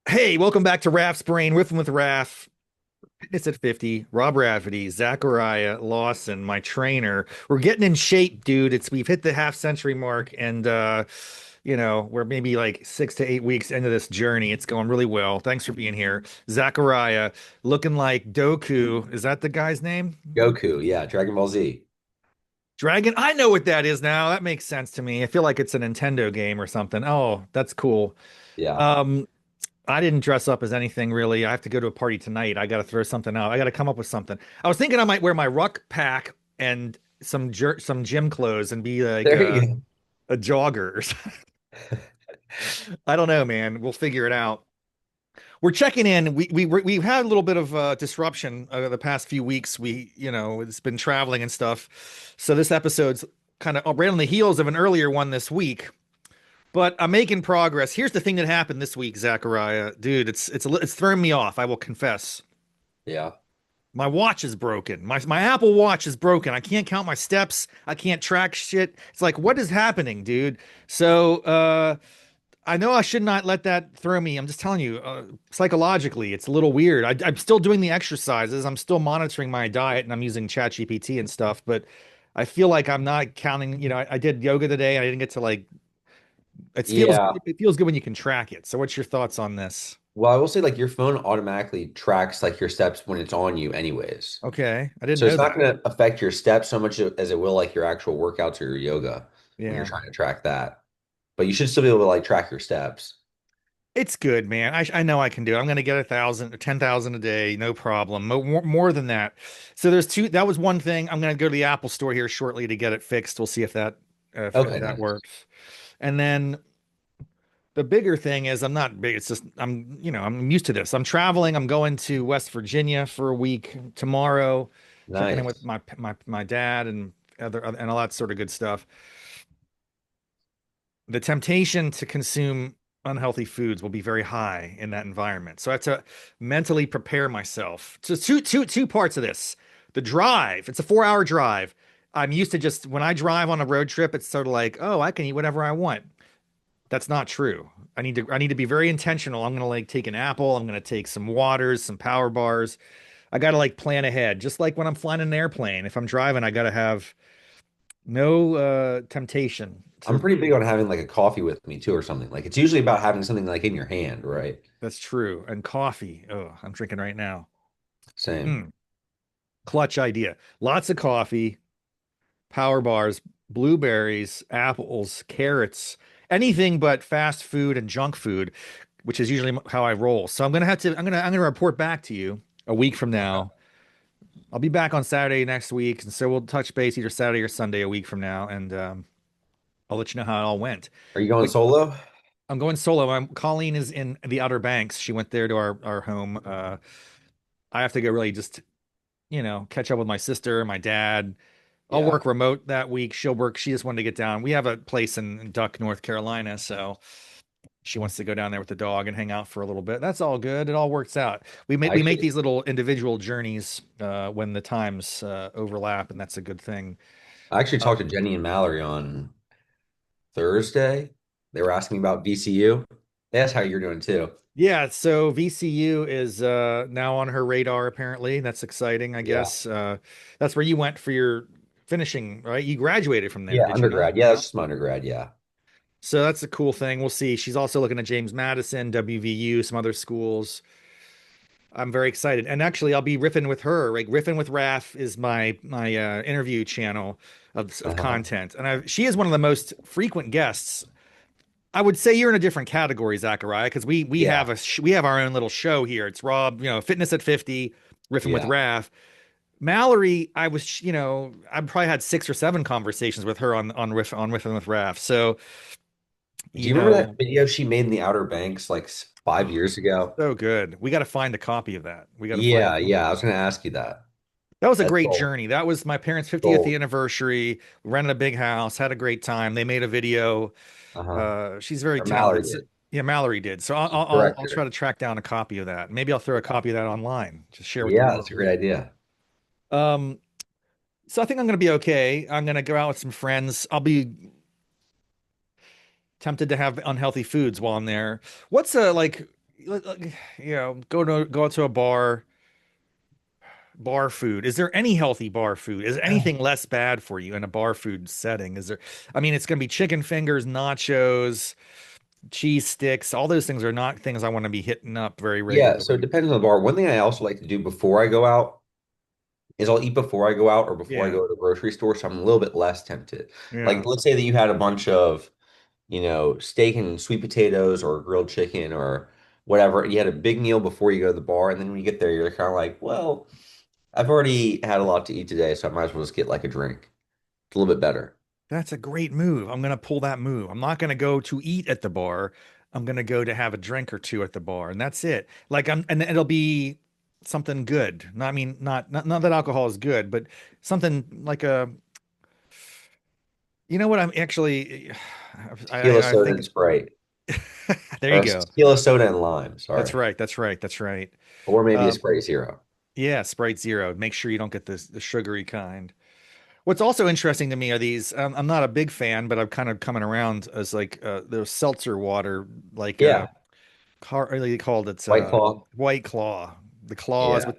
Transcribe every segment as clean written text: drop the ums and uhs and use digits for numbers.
Hey, welcome back to Raff's Brain, Riffin with Raff. Fitness at 50, Rob Rafferty, Zachariah Lawson, my trainer. We're getting in shape, dude. We've hit the half century mark and we're maybe like 6 to 8 weeks into this journey. It's going really well. Thanks for being here. Zachariah, looking like Doku. Is that the guy's name? Goku, yeah, Dragon Ball Z. Dragon. I know what that is now. That makes sense to me. I feel like it's a Nintendo game or something. Oh, that's cool. Yeah. Um, I didn't dress up as anything really. I have to go to a party tonight. I got to throw something out. I got to come up with something. I was thinking I might wear my ruck pack and some gym clothes and be like There you a jogger or something. I don't know, man. We'll figure it out. We're checking in. We've had a little bit of disruption the past few weeks. It's been traveling and stuff. So this episode's kind of right on the heels of an earlier one this week. But I'm making progress. Here's the thing that happened this week, Zachariah. Dude, it's throwing me off, I will confess. go. Yeah. My watch is broken. My Apple Watch is broken. I can't count my steps. I can't track shit. It's like, what is happening, dude? So, I know I should not let that throw me. I'm just telling you, psychologically, it's a little weird. I'm still doing the exercises. I'm still monitoring my diet and I'm using ChatGPT and stuff, but I feel like I'm not counting, I did yoga today and I didn't get to like Yeah. it feels good when you can track it. So what's your thoughts on this? Well, I will say like your phone automatically tracks like your steps when it's on you anyways. Okay, I didn't So know it's not that. going to affect your steps so much as it will like your actual workouts or your yoga when you're Yeah. trying to track that. But you should still be able to like track your steps. It's good, man. I know I can do it. I'm going to get 1,000 or 10,000 a day, no problem. More than that. So there's two. That was one thing. I'm going to go to the Apple store here shortly to get it fixed. We'll see if Okay, that nice. works. And then the bigger thing is I'm not big. It's just I'm used to this. I'm traveling. I'm going to West Virginia for a week tomorrow, checking in with Nice. my dad and other and all that sort of good stuff. The temptation to consume unhealthy foods will be very high in that environment. So I have to mentally prepare myself. So two parts of this. The drive, it's a 4 hour drive. I'm used to just when I drive on a road trip, it's sort of like, oh, I can eat whatever I want. That's not true. I need to be very intentional. I'm gonna like take an apple, I'm gonna take some waters, some power bars. I gotta like plan ahead. Just like when I'm flying an airplane. If I'm driving, I gotta have no temptation I'm to. pretty big on having like a coffee with me too or something. Like it's usually about having something like in your hand, right? That's true. And coffee. Oh, I'm drinking right now. Same. Mm, clutch idea. Lots of coffee, power bars, blueberries, apples, carrots, anything but fast food and junk food, which is usually how I roll. So I'm gonna report back to you a week from now. I'll be back on Saturday next week, and so we'll touch base either Saturday or Sunday a week from now, and I'll let you know how it all went. Are you going But solo? I'm going solo. Colleen is in the Outer Banks. She went there to our home. I have to go really just catch up with my sister, my dad. I'll Yeah. work remote that week. She'll work. She just wanted to get down. We have a place in Duck, North Carolina, so she wants to go down there with the dog and hang out for a little bit. That's all good. It all works out. We make Actually, these little individual journeys when the times overlap, and that's a good thing. I actually Uh, talked to Jenny and Mallory on Thursday. They were asking me about VCU. That's how you're doing too. yeah, so VCU is now on her radar. Apparently, that's exciting. I Yeah. guess that's where you went for your finishing, right? You graduated from there, Yeah, did you not? undergrad. Yeah, that's just my undergrad. Yeah. So that's a cool thing. We'll see. She's also looking at James Madison, WVU, some other schools. I'm very excited. And actually, I'll be riffing with her. Like riffing with Raff is my interview channel of Uh-huh. content, and she is one of the most frequent guests. I would say you're in a different category, Zachariah, because we Yeah. have we have our own little show here. It's Rob, Fitness at 50, riffing with Yeah. Raff. Mallory, I've probably had 6 or 7 conversations with her on riffing with Raff. So, Do you you remember know, that video she made in the Outer Banks like 5 years ago? so good. We got to find a copy of that. We got to find. Yeah, yeah. I was going to ask you that. That was a That's great cool. journey. That was my parents' 50th Cool. anniversary. We rented a big house, had a great time. They made a video. Uh-huh. She's very Or Mallory talented. did. Yeah, Mallory did. So I'll, She's I'll I'll I'll try director. to track down a copy of that. Maybe I'll throw a copy of that online. Just share with the Yeah, that's a world. great idea. Um, so I think I'm gonna be okay. I'm gonna go out with some friends. I'll be tempted to have unhealthy foods while I'm there. What's like? go out to a bar food. Is there any healthy bar food? Is anything less bad for you in a bar food setting? Is there, I mean, it's going to be chicken fingers, nachos, cheese sticks. All those things are not things I want to be hitting up very Yeah, so it regularly. depends on the bar. One thing I also like to do before I go out is I'll eat before I go out or before I Yeah. go to the grocery store, so I'm a little bit less tempted. Like, Yeah. let's say that you had a bunch of, steak and sweet potatoes or grilled chicken or whatever. You had a big meal before you go to the bar, and then when you get there, you're kind of like, well, I've already had a lot to eat today, so I might as well just get like a drink. It's a little bit better. That's a great move. I'm going to pull that move. I'm not going to go to eat at the bar. I'm going to go to have a drink or two at the bar, and that's it. And it'll be something good. I mean, not that alcohol is good, but something like you know what? I'm actually, Tequila I soda and think Sprite, there you or go. tequila soda and lime. That's Sorry, right. That's right. That's right. or maybe a Um, Sprite Zero. yeah, Sprite Zero. Make sure you don't get the sugary kind. What's also interesting to me are these. I'm not a big fan, but I'm kind of coming around as like there's seltzer water, like Yeah, what do you called it? White Claw. White Claw. The claws Yeah, with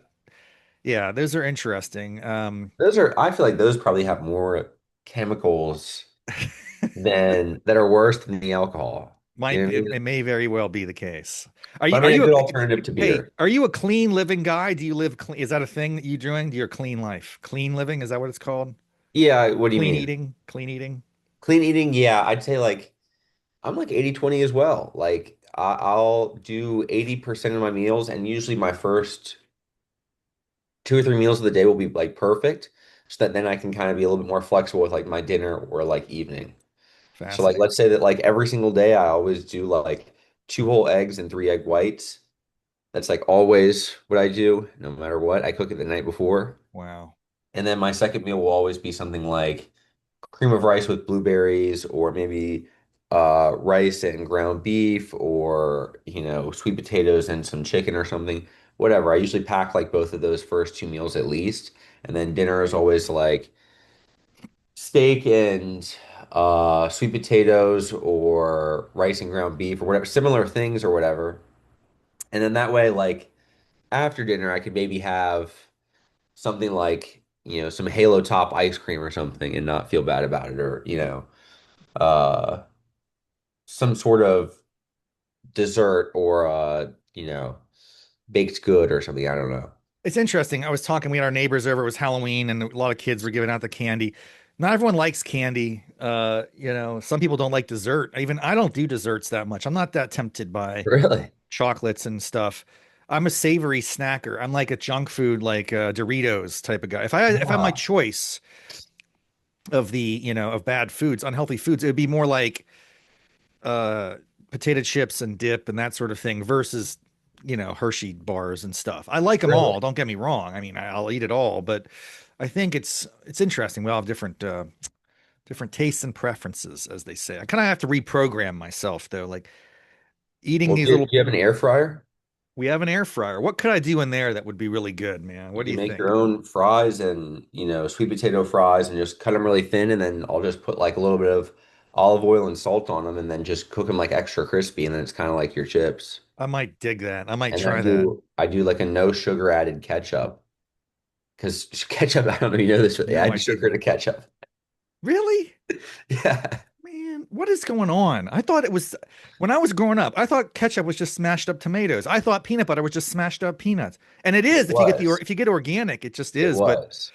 yeah, those are interesting. those are. I feel like those probably have more chemicals than that are worse than the alcohol. You know what I It mean? may very well be the case. But I Are mean, a you good alternative to hey, beer. are you a clean living guy? Do you live clean? Is that a thing that you doing? Do your clean life? Clean living, is that what it's called? Yeah, what do you Clean mean? eating? Clean eating? Clean eating? Yeah, I'd say like I'm like 80/20 as well. Like I'll do 80% of my meals, and usually my first 2 or 3 meals of the day will be like perfect, so that then I can kind of be a little bit more flexible with like my dinner or like evening. So like Fascinating. let's say that like every single day I always do like 2 whole eggs and 3 egg whites. That's like always what I do, no matter what. I cook it the night before. Wow. And then my second meal will always be something like cream of rice with blueberries, or maybe rice and ground beef, or sweet potatoes and some chicken or something. Whatever. I usually pack like both of those first 2 meals at least. And then dinner is always like steak and sweet potatoes or rice and ground beef or whatever, similar things or whatever. And then that way, like after dinner, I could maybe have something like, some Halo Top ice cream or something and not feel bad about it, or, uh, some sort of dessert or, baked good or something. I don't know. It's interesting. I was talking, we had our neighbors over, it was Halloween and a lot of kids were giving out the candy. Not everyone likes candy. Some people don't like dessert. Even I don't do desserts that much. I'm not that tempted by Really? chocolates and stuff. I'm a savory snacker. I'm like a junk food, like Doritos type of guy. If I had my Ah, choice of of bad foods, unhealthy foods, it would be more like uh potato chips and dip and that sort of thing versus Hershey bars and stuff. I like them really? all, don't get me wrong. I mean, I'll eat it all, but I think it's interesting. We all have different tastes and preferences, as they say. I kind of have to reprogram myself though, like eating Well, these do little. you have an air fryer? We have an air fryer. What could I do in there that would be really good, man? You What do can you make your think? own fries and, sweet potato fries and just cut them really thin. And then I'll just put like a little bit of olive oil and salt on them and then just cook them like extra crispy. And then it's kind of like your chips. I might dig that. I might And I try that. do, I do like a no sugar added ketchup because ketchup, I don't know if you know this, but they No, I add sugar to didn't. ketchup. Really? Yeah. Man, what is going on? I thought it was when I was growing up, I thought ketchup was just smashed up tomatoes. I thought peanut butter was just smashed up peanuts. And it It is was. if you get organic, it just It is, but was.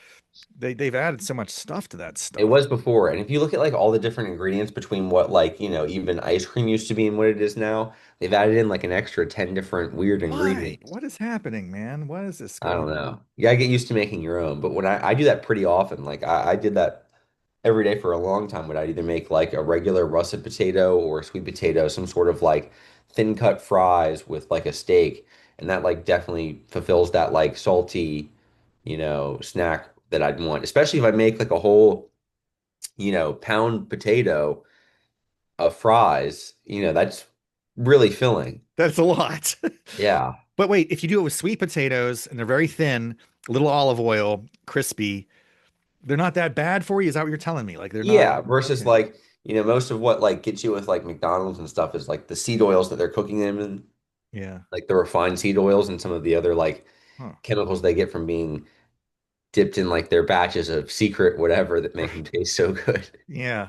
they've added so much stuff to that It stuff. was before. And if you look at like all the different ingredients between what like, even ice cream used to be and what it is now, they've added in like an extra 10 different weird Why? ingredients. What is happening, man? What is this I going don't on? know. You gotta get used to making your own. But when I do that pretty often, like I did that every day for a long time, when I'd either make like a regular russet potato or a sweet potato, some sort of like thin cut fries with like a steak. And that like definitely fulfills that like salty, snack that I'd want. Especially if I make like a whole, pound potato of fries, that's really filling. That's a lot. Yeah. But wait, if you do it with sweet potatoes and they're very thin, a little olive oil, crispy, they're not that bad for you. Is that what you're telling me? Like they're not Yeah, versus okay. like, most of what like gets you with like McDonald's and stuff is like the seed oils that they're cooking them in. Yeah. like the refined seed oils and some of the other like Huh. chemicals they get from being dipped in like their batches of secret whatever that make them taste so good. Yeah.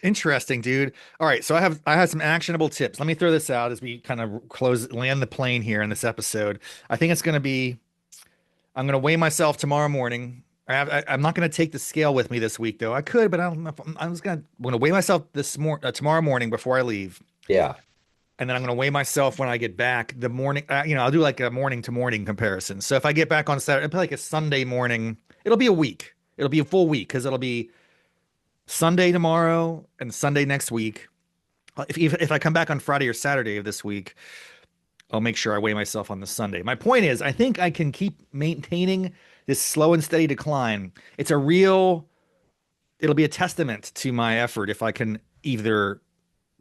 Interesting, dude. All right, so I have some actionable tips. Let me throw this out as we kind of land the plane here in this episode. I think it's going to be I'm going to weigh myself tomorrow morning. I'm not going to take the scale with me this week though. I could, but I don't know if I'm just going to weigh myself tomorrow morning before I leave. Yeah. And then I'm going to weigh myself when I get back the morning. I'll do like a morning to morning comparison. So if I get back on Saturday, it'll be like a Sunday morning. It'll be a week. It'll be a full week because it'll be Sunday tomorrow and Sunday next week. If I come back on Friday or Saturday of this week, I'll make sure I weigh myself on the Sunday. My point is, I think I can keep maintaining this slow and steady decline. It'll be a testament to my effort if I can either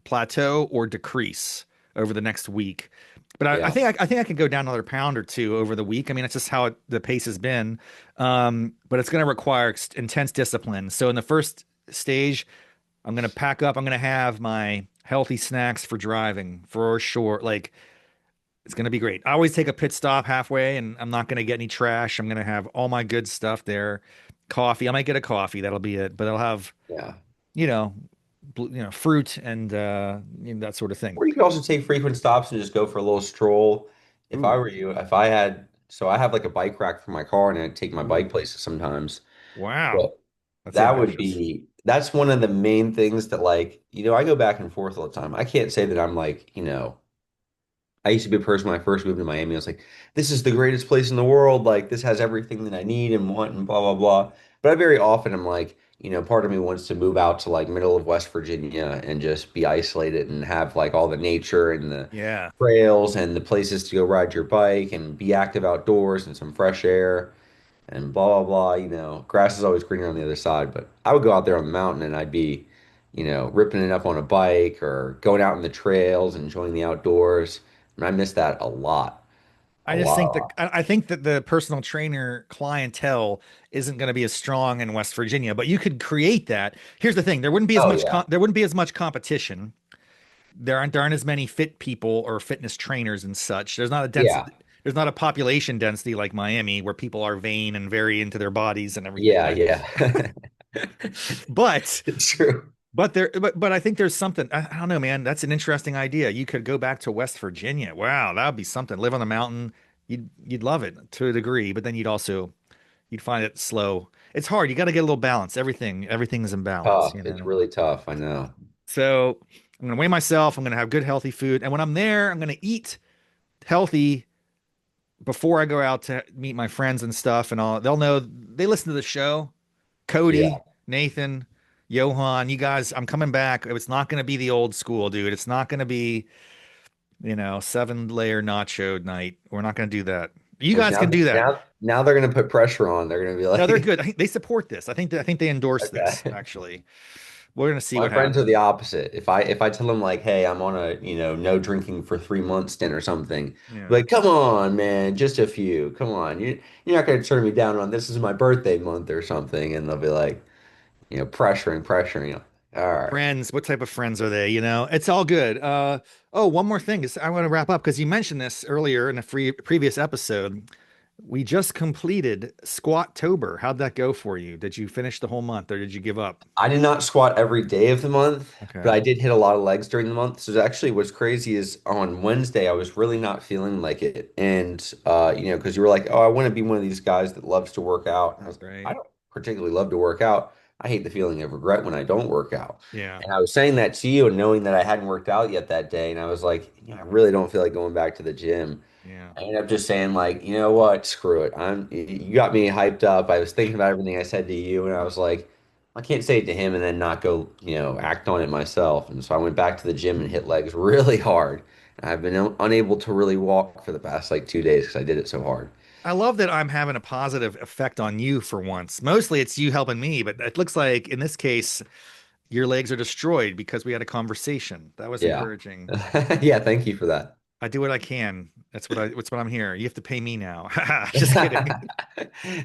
plateau or decrease over the next week. But Yeah. I think I can go down another pound or two over the week. I mean, it's just how the pace has been. But it's going to require intense discipline. So in the first stage, I'm going to pack up. I'm going to have my healthy snacks for driving for sure. Like it's going to be great. I always take a pit stop halfway, and I'm not going to get any trash. I'm going to have all my good stuff there. Coffee. I might get a coffee. That'll be it. But I'll have Yeah. you know, fruit and that sort of thing. Or you could also take frequent stops and just go for a little stroll. If I Ooh, were you, if I had, so I have like a bike rack for my car and I take my bike ooh, places sometimes. wow, But that's that would ambitious. be, that's one of the main things that like, I go back and forth all the time. I can't say that I'm like, I used to be a person when I first moved to Miami. I was like, this is the greatest place in the world. Like, this has everything that I need and want and blah, blah, blah. But I very often am like, part of me wants to move out to like middle of West Virginia and just be isolated and have like all the nature and the Yeah, trails and the places to go ride your bike and be active outdoors and some fresh air and blah, blah, blah. Grass is always greener on the other side. But I would go out there on the mountain and I'd be, ripping it up on a bike or going out in the trails, enjoying the outdoors. And I miss that a lot, a I just think lot. I think that the personal trainer clientele isn't going to be as strong in West Virginia, but you could create that. Here's the thing: Oh yeah, there wouldn't be as much competition. There aren't as many fit people or fitness trainers and such. yeah, There's not a population density like Miami where people are vain and very into their bodies and everything, yeah, right? yeah. But It's true. but I think there's something. I don't know, man. That's an interesting idea. You could go back to West Virginia. Wow, that would be something. Live on the mountain. You'd love it to a degree, but then you'd find it slow. It's hard. You got to get a little balance. Everything's in balance, Tough. you It's know. really tough. I know. So I'm gonna weigh myself. I'm gonna have good healthy food, and when I'm there, I'm gonna eat healthy before I go out to meet my friends and stuff. And all they'll know they listen to the show. Yeah, Cody, Nathan, Johan, you guys, I'm coming back. It's not going to be the old school, dude. It's not going to be, 7 layer nacho night. We're not going to do that. You which guys now can do that. now they're gonna put pressure on. They're gonna be No, they're like, good. I think they support this. I think they endorse this, okay. actually. We're going to see My what friends are happens. the opposite. If I tell them like, hey, I'm on a, no drinking for 3 months stint or something, Yeah. like, come on, man, just a few. Come on. You're not gonna turn me down on this is my birthday month or something. And they'll be like, pressuring. All right. Friends, what type of friends are they? It's all good. Oh, one more thing is I want to wrap up because you mentioned this earlier in a previous episode. We just completed Squat-tober. How'd that go for you? Did you finish the whole month or did you give up? I did not squat every day of the month, but Okay. I did hit a lot of legs during the month. So actually what's crazy is on Wednesday I was really not feeling like it. And because you were like, oh, I want to be one of these guys that loves to work out. And I was like, I Right. don't particularly love to work out. I hate the feeling of regret when I don't work out. Yeah. And I was saying that to you and knowing that I hadn't worked out yet that day. And I was like, I really don't feel like going back to the gym. Yeah. I ended up just saying like, you know what, screw it. You got me hyped up. I was thinking about everything I said to you, and I was like, I can't say it to him and then not go, act on it myself. And so I went back to the gym and hit legs really hard. And I've been unable to really walk for the past like 2 days because I did it so hard. I love that I'm having a positive effect on you for once. Mostly it's you helping me, but it looks like in this case, your legs are destroyed because we had a conversation. That was Yeah. encouraging. Yeah, thank you for that. I do what I can. That's what I'm here. You have to pay me now. Just kidding.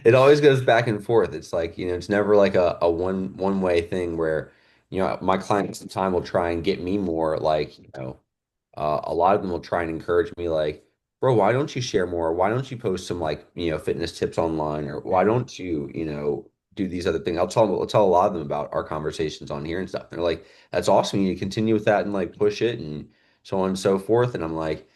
It always goes back and forth. It's like, it's never like a one way thing where, my clients at the time will try and get me more like, a lot of them will try and encourage me like, bro, why don't you share more? Why don't you post some like, fitness tips online, or why Yeah. don't you, do these other things? I'll tell a lot of them about our conversations on here and stuff. They're like, that's awesome. You need to continue with that and like push it and so on and so forth. And I'm like,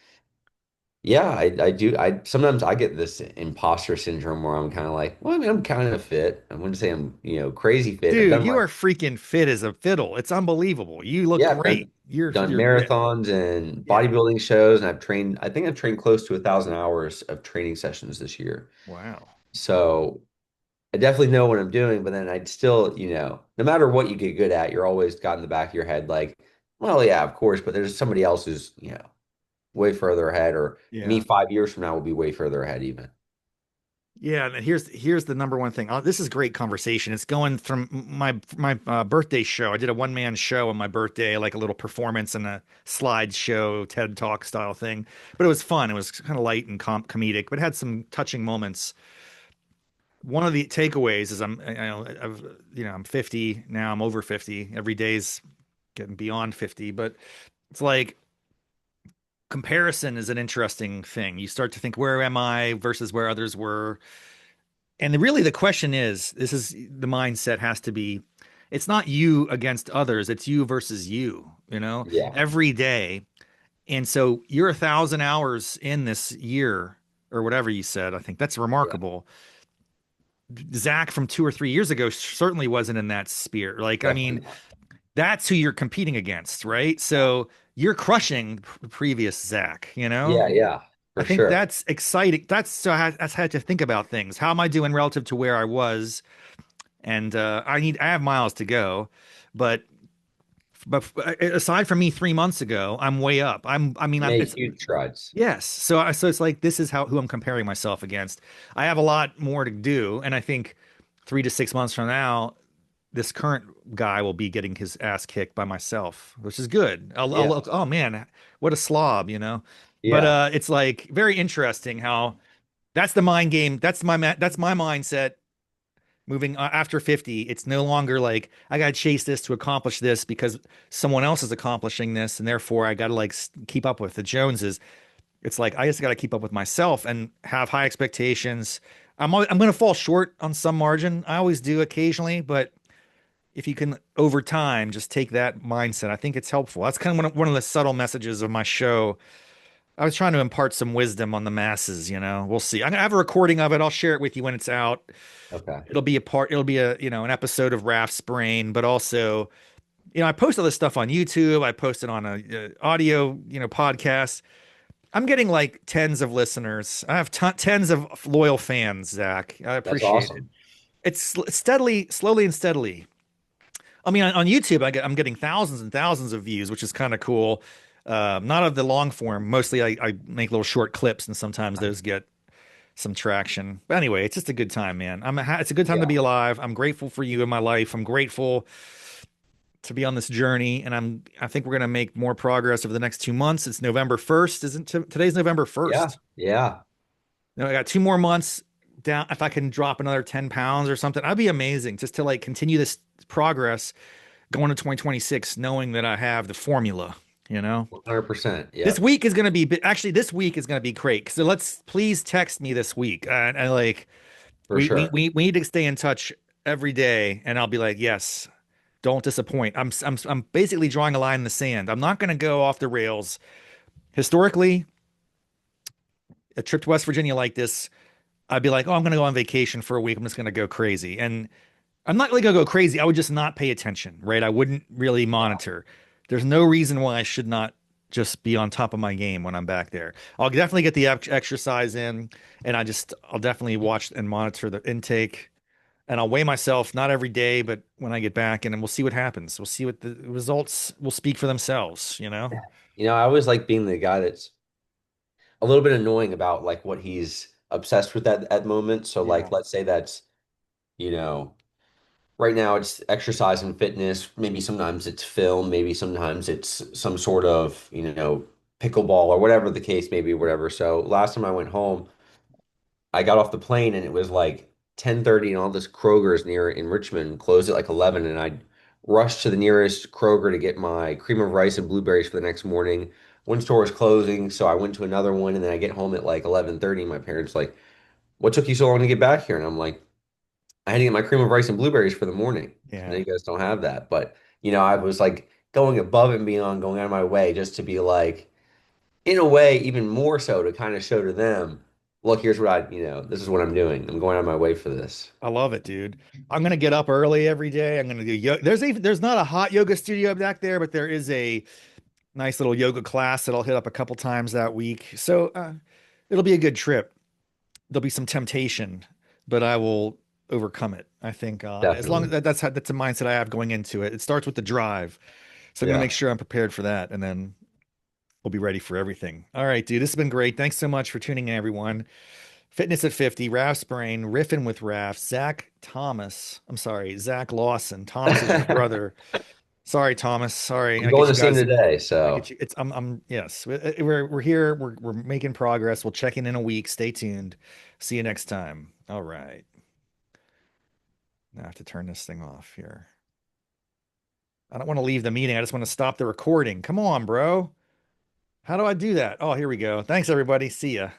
yeah, I do. I sometimes I get this imposter syndrome where I'm kind of like, well, I mean, I'm kind of fit. I wouldn't say I'm, crazy fit. I've Dude, done you like, are freaking fit as a fiddle. It's unbelievable. You look yeah, I've great. done You're ripped. marathons and Yeah. bodybuilding shows, and I think I've trained close to 1,000 hours of training sessions this year. Wow. So I definitely know what I'm doing, but then I'd still, no matter what you get good at, you're always got in the back of your head like, well, yeah, of course, but there's somebody else who's, way further ahead, or me Yeah. 5 years from now will be way further ahead even. Yeah, and here's the number one thing. This is great conversation. It's going from my birthday show. I did a one man show on my birthday, like a little performance and a slideshow, TED Talk style thing. But it was fun. It was kind of light and comedic, but had some touching moments. One of the takeaways is I'm 50 now. I'm over 50. Every day's getting beyond 50, but it's like comparison is an interesting thing. You start to think, where am I versus where others were? And really, the question is, this is the mindset has to be, it's not you against others, it's you versus you, Yeah, every day. And so you're 1,000 hours in this year or whatever you said. I think that's yeah, remarkable. Zach from 2 or 3 years ago certainly wasn't in that sphere. Like, I definitely mean, not. that's who you're competing against, right? Yeah, So you're crushing previous Zach, yeah, yeah, I for think sure. that's exciting. That's had to think about things. How am I doing relative to where I was? And I have miles to go, but aside from me 3 months ago, I'm way up. I mean, You I'm made it's huge strides. yes. So it's like this is who I'm comparing myself against. I have a lot more to do, and I think 3 to 6 months from now, this current guy will be getting his ass kicked by myself, which is good. I'll Yeah, look, oh man, what a slob. But yeah, it's like very interesting how that's the mind game. That's my mindset moving after 50. It's no longer like I got to chase this to accomplish this because someone else is accomplishing this and therefore I got to like keep up with the Joneses. It's like I just got to keep up with myself and have high expectations. I'm going to fall short on some margin. I always do occasionally, but if you can over time just take that mindset, I think it's helpful. That's kind of one of the subtle messages of my show. I was trying to impart some wisdom on the masses. We'll see. I'm gonna have a recording of it. I'll share it with you when it's out. okay, It'll be an episode of Raff's Brain, but also, I post all this stuff on YouTube. I post it on a audio, podcast. I'm getting like tens of listeners. I have tens of loyal fans, Zach. I that's appreciate it. awesome. It's steadily, slowly and steadily. I mean, on YouTube, I'm getting thousands and thousands of views, which is kind of cool. Not of the long form. Mostly, I make little short clips, and sometimes those get some traction. But anyway, it's just a good time, man. It's a good time to Yeah, be alive. I'm grateful for you in my life. I'm grateful to be on this journey, and I think we're gonna make more progress over the next 2 months. It's November 1st, isn't today's November yeah, 1st? yeah, I got 2 more months down. If I can drop another 10 pounds or something, that'd be amazing. Just to like continue this progress going to 2026, knowing that I have the formula. You know, 100%. this Yep, week is gonna be actually this week is gonna be great. So let's please text me this week. I like for sure. we need to stay in touch every day, and I'll be like, yes, don't disappoint. I'm basically drawing a line in the sand. I'm not going to go off the rails. Historically, a trip to West Virginia like this, I'd be like, oh, I'm going to go on vacation for a week. I'm just going to go crazy, and I'm not really going to go crazy. I would just not pay attention, right? I wouldn't really monitor. There's no reason why I should not just be on top of my game when I'm back there. I'll definitely get the exercise in, and I'll definitely watch and monitor the intake. And I'll weigh myself not every day, but when I get back, and then we'll see what happens. We'll see what the results will speak for themselves. I always like being the guy that's a little bit annoying about like what he's obsessed with at the moment. So Yeah. like, let's say that's, you know, right now it's exercise and fitness. Maybe sometimes it's film, maybe sometimes it's some sort of, pickleball or whatever the case may be, whatever. So last time I went home, I got off the plane and it was like 10:30 and all this Kroger's near in Richmond closed at like 11 and I rushed to the nearest Kroger to get my cream of rice and blueberries for the next morning. one store was closing, so I went to another one, and then I get home at like 11:30. My parents like, "What took you so long to get back here?" And I'm like, "I had to get my cream of rice and blueberries for the morning. I know Yeah, you guys don't have that, but I was like going above and beyond, going out of my way just to be like, in a way, even more so to kind of show to them, look, here's what this is what I'm doing. I'm going out of my way for this." I love it, dude. I'm gonna get up early every day. I'm gonna do yoga. There's not a hot yoga studio back there, but there is a nice little yoga class that I'll hit up a couple times that week. So it'll be a good trip. There'll be some temptation, but I will overcome it. I think as long as Definitely. that's a mindset I have going into it. It starts with the drive. So I'm gonna make Yeah, sure I'm prepared for that, and then we'll be ready for everything. All right, dude. This has been great. Thanks so much for tuning in, everyone. Fitness at 50, Raff's Brain, Riffin with Raff, Zach Lawson. Thomas is my brother. Sorry, Thomas. Sorry. I'm I going get to you see him guys. today, I so get you. Yes. We're here. We're making progress. We'll check in a week. Stay tuned. See you next time. All right. Now I have to turn this thing off here. I don't want to leave the meeting. I just want to stop the recording. Come on, bro. How do I do that? Oh, here we go. Thanks, everybody. See ya.